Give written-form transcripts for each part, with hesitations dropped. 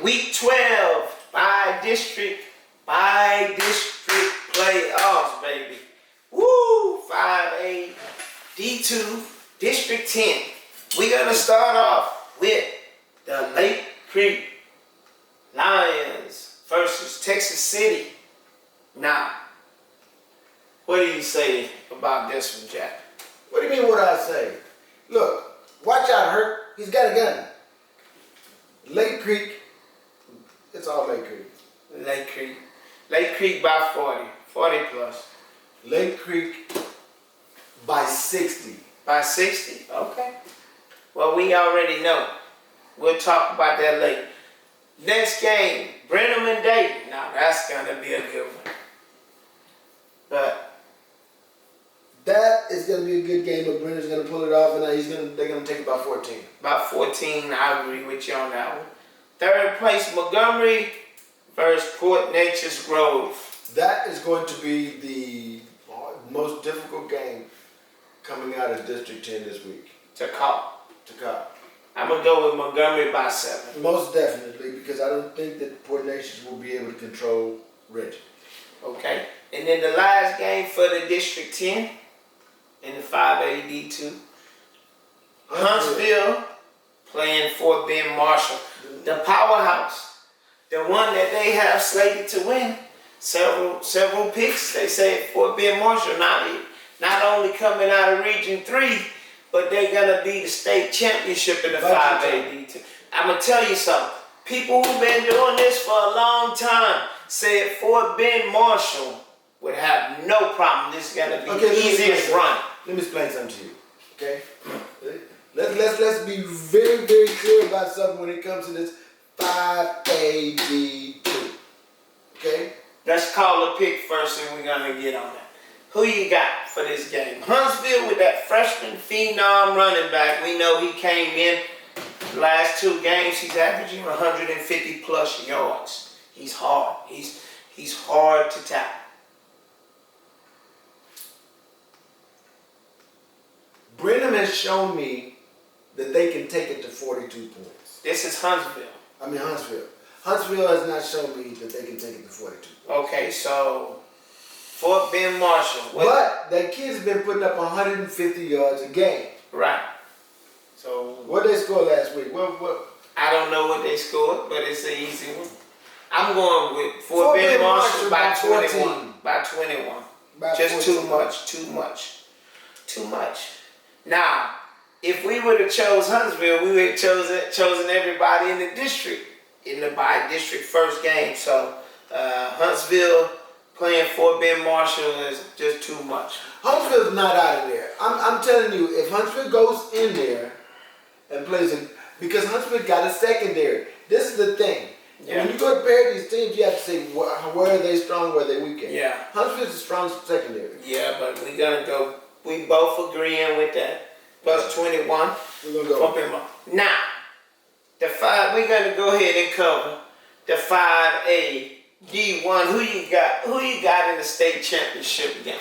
Week 12, by-district playoffs, baby. Woo! 5A, D2, District 10. We're going to start off with the Lake Creek Lions versus Texas City. Now, what do you say about this one, Jack? What do you mean what I say? Look, watch out, Hurt. He's got a gun. Lake Creek, it's all Lake Creek. Lake Creek by 40 plus. Lake Creek by 60. By 60? Okay. Well, we already know. We'll talk about that later. Next game, Brenham and Dayton. Now, that's going to be a good one. But that is going to be a good game, but Brenham's going to pull it off, and they're going to take it by 14. By 14, I agree with you on that one. Third place, Montgomery versus Port Neches Grove. That is going to be the most difficult game coming out of District 10 this week. To call. I'm going to go with Montgomery by 7. Most definitely, because I don't think that Port Neches will be able to control Reggie. Okay. And then the last game for the District 10 in the 5A D2. Huntsville playing Fort Bend Marshall. The powerhouse. The one that they have slated to win. Several picks. They say Fort Bend Marshall not only coming out of Region 3, but they're going to be the state championship in the 5A D2. I'm going to tell you something. People who've been doing this for a long time said Fort Bend Marshall would have no problem. This is going to be the easiest run. Let me explain something to you, okay? Let's be very, very clear about something when it comes to this 5A D2, okay? Let's call a pick first and we're going to get on that. Who you got for this game? Huntsville with that freshman phenom running back. We know he came in the last 2 games. He's averaging 150 plus yards. He's hard. He's hard to tackle. Brenham has shown me that they can take it to 42 points. This is Huntsville. Huntsville. Huntsville has not shown me that they can take it to 42 points. Okay, so Fort Bend Marshall. But that kid's been putting up 150 yards a game. Right. So what did they score last week? What? I don't know what they scored, but it's an easy one. I'm going with Fort Bend Marshall by 21. By 21. Just 14. Too much. Now, if we would have chose Huntsville, we would have chosen everybody in the district in the by-district first game. So Huntsville playing Fort Bend Marshall is just too much. Huntsville's not out of there. I'm telling you, if Huntsville goes in there and plays it, because Huntsville got a secondary. This is the thing. Yeah. When you go to compare these teams, you have to say where are they strong, where are they weak at. Yeah. Huntsville's a strong secondary. Yeah, but we're gonna go. We both agreeing with that. Plus 21. We're gonna go. Now, the 5. We're gonna go ahead and cover the 5A D1. Who you got? Who you got in the state championship game?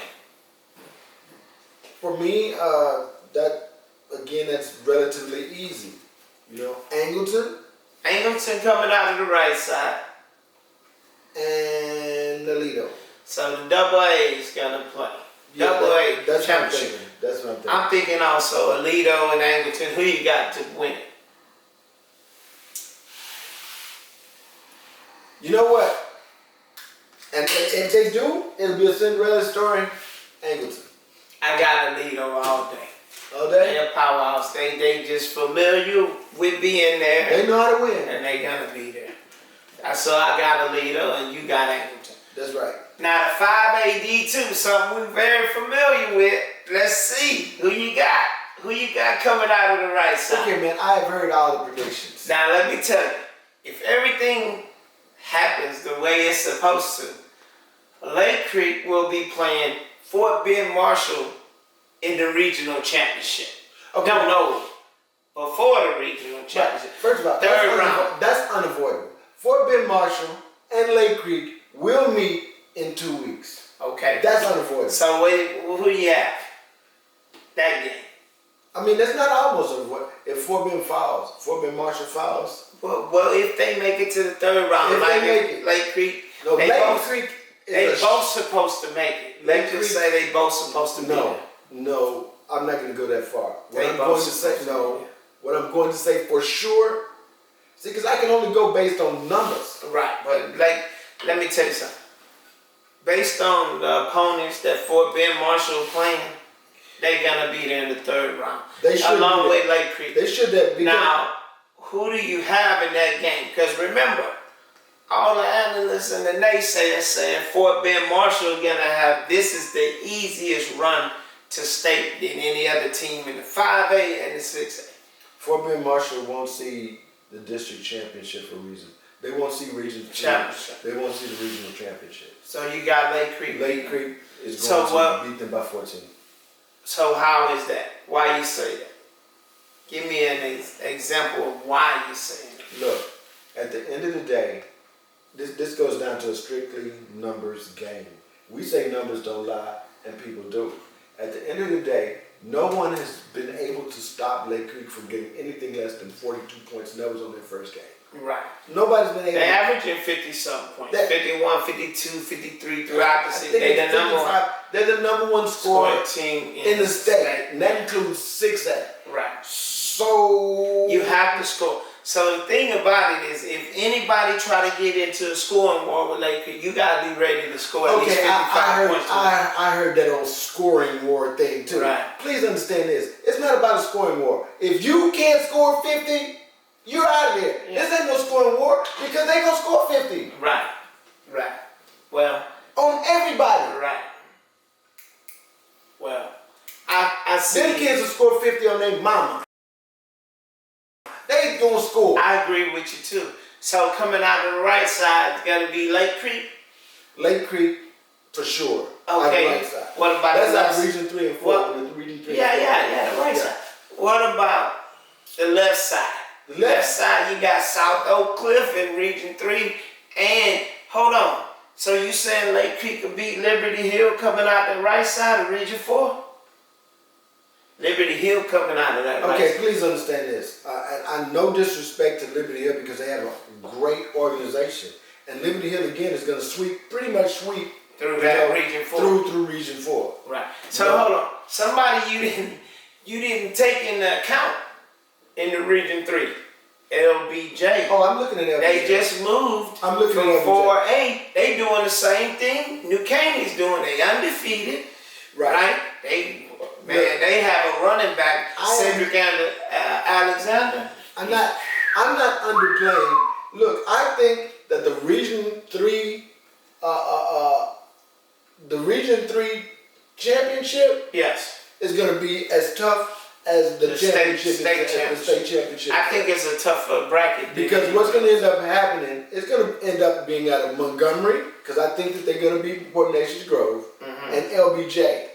For me, that's relatively easy. You know, Angleton coming out of the right side. And Alito. So the double A is gonna play. Double A championship. That's what I'm thinking. I'm thinking also Alito and Angleton. Who you got to win it? You know what? And if they do, it'll be a Cinderella story. Angleton. I got Alito all day. All day? They're a powerhouse. They just familiar with being there. They know how to win. And they gonna be there. So I got Alito and you got Angleton. That's right. Now the 5A D2, something we're very familiar with. Let's see who you got. Who you got coming out of the right side? Okay, man, I have heard all the predictions. Now let me tell you, if everything happens the way it's supposed to, Lake Creek will be playing Fort Bend Marshall in the regional championship. Okay. No, before the regional championship. First of all, third round. That's unavoidable. Fort Bend Marshall and Lake Creek will meet in 2 weeks. Okay. That's unavoidable. So who you have? That game. I mean, that's not almost unavoidable. If Fort Bend Marshall fouls, Well, if they make it to the third round, If like they make it. Lake Creek, No, they Lake both, Creek they is both supposed to make it. Lake Let's just Creek- say they both supposed to be no, there. no. I'm not going to go that far. What They I'm both going to say supposed to no. be there. What I'm going to say for sure. See, because I can only go based on numbers. Right, but like, let me tell you something. Based on the opponents that Fort Bend Marshall playing, they're gonna be there in the third round. They should along be with there. Lake Creek. They should have. Because Now, who do you have in that game? Because remember, all the analysts and the naysayers saying Fort Bend Marshall gonna have this is the easiest run to state than any other team in the 5A and the 6A. Fort Bend Marshall won't see the district championship for a reason. They won't see regional Championship. They won't see the regional championship. So you got Lake Creek. Lake Creek is So going what- to beat them by 14. So how is that? Why you say that? Give me an example of why you say it. Look, at the end of the day, this goes down to a strictly numbers game. We say numbers don't lie, and people do. At the end of the day, no one has been able to stop Lake Creek from getting anything less than 42 points, and that was on their first game. Right. Nobody's been able They're to. averaging 50-something points. That- 51, 52, 53 throughout the I season. think They're it's the number one 55. They're the number one scorer team in the state, and that includes 6A. Right. So You have to score. So the thing about it is, if anybody try to get into a scoring war with Lake Creek, you gotta be ready to score at least okay, 55 I heard points. I heard that on scoring war thing too. Right. Please understand this. It's not about a scoring war. If you can't score 50, you're out of there. Yeah. This ain't no scoring war because they gonna score 50 Right. Right. Well, on everybody. right. Well, I see. Them kids will score 50 on their mama. They gonna score. I agree with you too. So coming out of the right side, it's gotta be Lake Creek. Lake Creek for sure. On the Okay. right side. What about That's the left like side? region 3 and 4. What? With region 3 Yeah, and 4. yeah, the right Yeah. side. What about the left side? The Left left side, you got South Oak Cliff in Region 3. And hold on. So you saying Lake Creek could beat Liberty Hill coming out the right side of Region 4? Liberty Hill coming out of that right Okay, side. please understand this. I no disrespect to Liberty Hill because they have a great organization, and Liberty Hill again is going to pretty much sweep Through that Region 4. through Region 4. Right. So No. hold on. Somebody you didn't take into account in the Region 3. LBJ. Oh, I'm looking at that. They just moved I'm looking from at LBJ. 4A. They doing the same thing New Caney's doing. They undefeated, right? They have a running back, Cedric Alexander. I'm not underplaying. Look, I think that the Region 3 championship Yes, is going to be as tough as the state championship, championship. the state championship. I think it's a tougher bracket Because what's going to end up happening, it's going to end up being out of Montgomery, because I think that they're going to beat Port Neches Grove, and LBJ.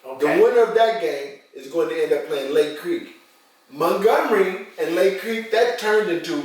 The Okay. winner of that game is going to end up playing Lake Creek. Montgomery and Lake Creek, that turned into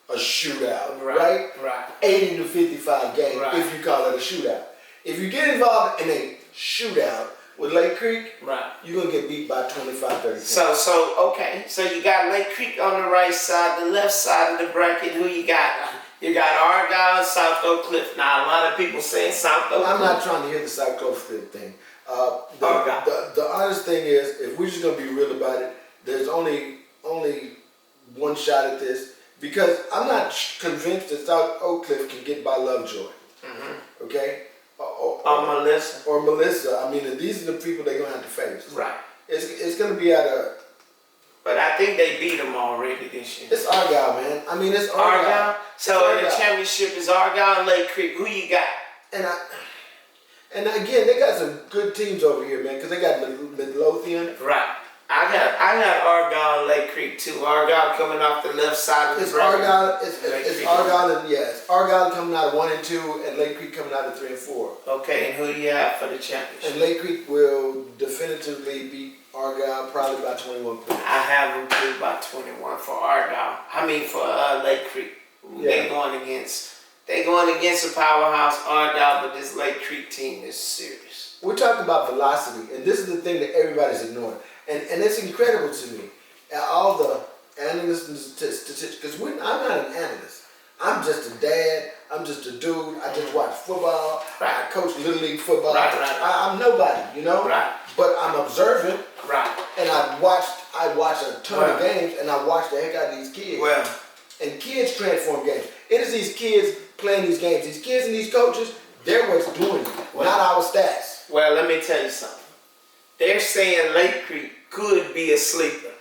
a shootout, right? Right. 80 to 55 game, Right. if you call it a shootout. If you get involved in a shootout with Lake Creek, Right. you're going to get beat by 25, 30 points. Okay. So you got Lake Creek on the right side, the left side of the bracket. Who you got? You got Argyle and South Oak Cliff. Now a lot of people saying South Oak I'm Cliff. not trying to hear the South Coast Cliff thing. Okay. The honest thing is, if we're just going to be real about it, there's only one shot at this, because I'm not convinced that South Oak Cliff can get by Lovejoy. Okay? Melissa. Or Melissa. I mean, these are the people they're going to have to face. Right. It's going to be at a... But I think they beat them already this year. It's Argyle, man. I mean, it's Argyle. Argyle. So in the Argyle. championship is Argyle and Lake Creek. Who you got? And again, they got some good teams over here, man, because they got Midlothian. Right. I got Argyle and Lake Creek too. Argyle coming off the left side of the It's bracket. Argyle. Lake It's Creek. Argyle, and it's Argyle coming out of 1 and 2, and Lake Creek coming out of 3 and 4. Okay, and who do you have for the championship? And Lake Creek will definitively beat Argyle probably by 21 points. I have them too by 21 for Argyle. I mean for Lake Creek. They're going against a powerhouse Argyle, but this Lake Creek team is serious. We're talking about velocity, and this is the thing that everybody's ignoring. And it's incredible to me. All the analysts and statistics, because I'm not an analyst. I'm just a dad. I'm just a dude. I just watch football. I coach Little League football. Right. I'm nobody, you know? Right. But I'm observant, Right. and I watch a ton of games, and I watch the heck out of these kids. Well, And kids transform games. It is these kids playing these games. These kids and these coaches, they're what's doing it, not our stats. well, let me tell you something. They're saying Lake Creek could be a sleeper.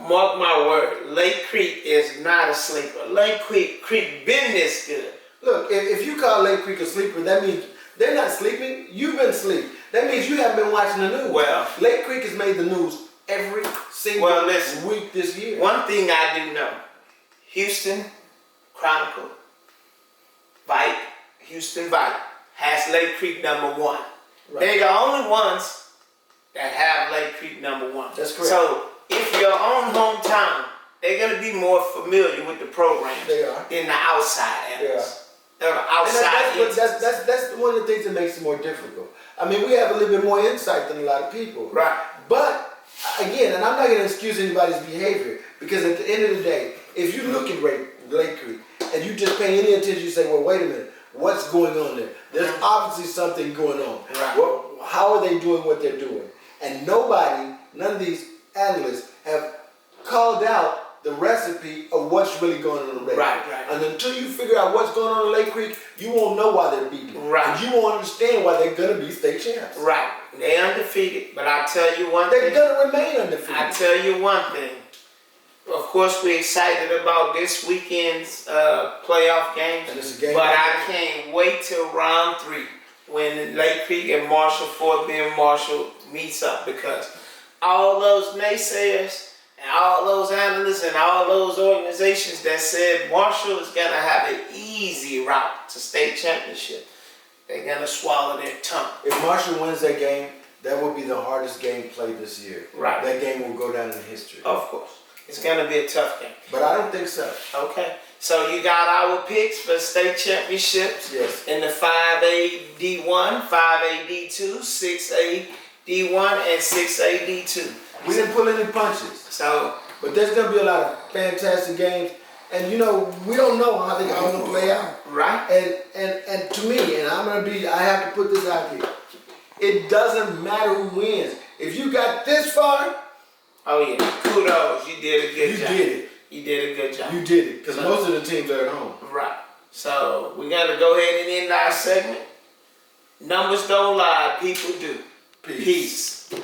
Mark my word, Lake Creek is not a sleeper. Lake Creek been this good. Look, if you call Lake Creek a sleeper, that means they're not sleeping. You've been asleep. That means you haven't been watching the news. Well, Lake Creek has made the news every single week this year. One thing I do know, Houston Chronicle, Houston Vite has Lake Creek #1. Right. They're the only ones that have Lake Creek #1. That's correct. So if your own hometown, they're gonna be more familiar with the program They are. than the outside analysts. They're the And outside that's one of the things that makes it more difficult. I mean, we have a little bit more insight than a lot of people. Right. But again, and I'm not going to excuse anybody's behavior, because at the end of the day, if you look at Lake Creek and you just pay any attention, you say, well, wait a minute, what's going on there? There's obviously something going on. Right. Well, how are they doing what they're doing? And none of these analysts have called out the recipe of what's really going on in Lake Right, Creek. right. And until you figure out what's going on in Lake Creek, you won't know why they're beating. Right. And you won't understand why they're going to be state champs. Right. They undefeated, but I tell you one They're thing. going to remain undefeated. I tell you one thing. Of course, we're excited about this weekend's playoff games, And it's a game but like I that. can't wait till round 3 when Lake Creek and Marshall, Fort Bend Marshall meets up, because all those naysayers and all those analysts and all those organizations that said Marshall is gonna have an easy route to state championship, they're gonna swallow their tongue. If Marshall wins that game, that will be the hardest game played this year. Right. That game will go down in history. Of course, it's gonna be a tough game. But I don't think so. Okay, so you got our picks for state championships. Yes. In the 5A D1, 5A D2, 6A D1, and 6A D2. We didn't pull any punches. So, But there's going to be a lot of fantastic games. And you know, we don't know how they're going to play out. right? And to me, and I have to put this out here, it doesn't matter who wins. If you got this far, Oh yeah, kudos, you did a good you job. did it. You did a good job. You did it. Because most of the teams are at home. Right. So, we got to go ahead and end our segment. Numbers don't lie, people do. Peace. Peace.